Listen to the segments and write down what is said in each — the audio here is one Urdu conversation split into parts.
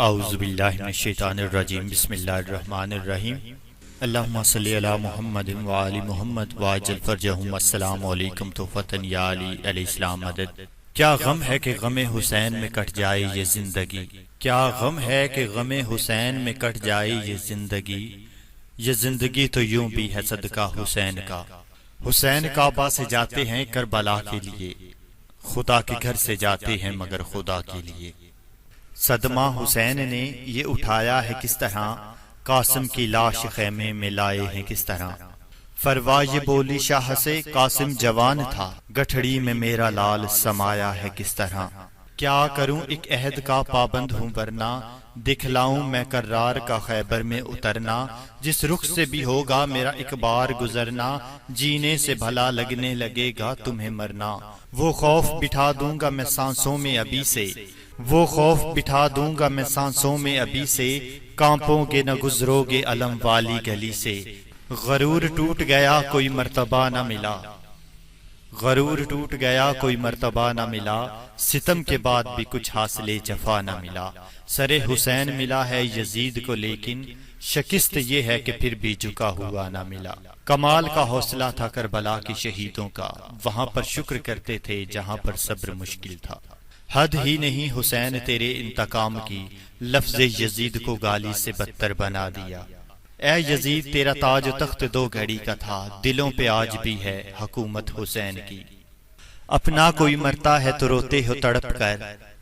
اعوذ باللہ من الشیطان الرجیم بسم اللہ الرحمن الرحیم اللہم صلی علی محمد وآل محمد وعجل فرجہم السلام علیکم تحفتن یا علی علیہ السلام مدد۔ کیا غم ہے کہ غم حسین میں کٹ جائے یہ زندگی، کیا غم ہے کہ غم حسین میں کٹ جائے یہ زندگی تو یوں بھی ہے صدقہ حسین کا۔ حسین کعبہ سے جاتے ہیں کربلا کے لیے، خدا کے گھر سے جاتے ہیں مگر خدا کے لیے۔ صدمہ حسین نے یہ اٹھایا ہے کس طرح، قاسم کی لاش خیمے میں لائے ہیں کس طرح۔ فروا یہ بولی شاہ سے قاسم جوان تھا، گٹھڑی میں میرا لال سمایا ہے کس طرح۔ کیا کروں ایک عہد کا پابند ہوں ورنہ، دکھلاؤں میں کرار کا خیبر میں اترنا۔ جس رخ سے بھی ہوگا میرا ایک بار گزرنا، جینے سے بھلا لگنے لگے گا تمہیں مرنا۔ وہ خوف بٹھا دوں گا میں سانسوں میں ابھی سے، وہ خوف بٹھا دوں گا میں سانسوں میں ابھی سے، کانپوں گے نہ گزرو گے علم والی گلی سے۔ غرور ٹوٹ گیا کوئی مرتبہ نہ ملا، غرور ٹوٹ گیا کوئی مرتبہ نہ ملا، ستم کے بعد بھی کچھ حاصل جفا نہ ملا۔ سر حسین ملا ہے یزید کو لیکن، شکست یہ ہے کہ پھر بھی جھکا ہوا نہ ملا۔ کمال کا حوصلہ تھا کربلا کے شہیدوں کا، وہاں پر شکر کرتے تھے جہاں پر صبر مشکل تھا۔ حد ہی نہیں حسین تیرے انتقام کی، لفظ یزید کو گالی سے بدتر بنا دیا۔ اے یزید تیرا تاج و تخت دو گھڑی کا تھا، دلوں پہ آج بھی ہے حکومت حسین کی۔ اپنا کوئی مرتا ہے تو روتے ہو تڑپ کر،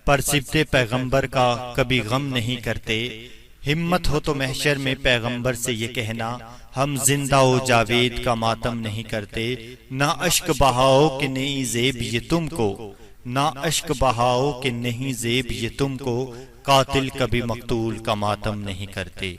پر سبتے پیغمبر کا کبھی غم نہیں کرتے۔ ہمت ہو تو محشر میں پیغمبر سے یہ کہنا، ہم زندہ و جاوید کا ماتم نہیں کرتے۔ نہ اشک بہاؤ کہ نہیں زیب یہ تم کو، نہ اشک بہاؤ کہ نہیں زیب یہ تم کو، قاتل کبھی مقتول کا ماتم نہیں کرتے۔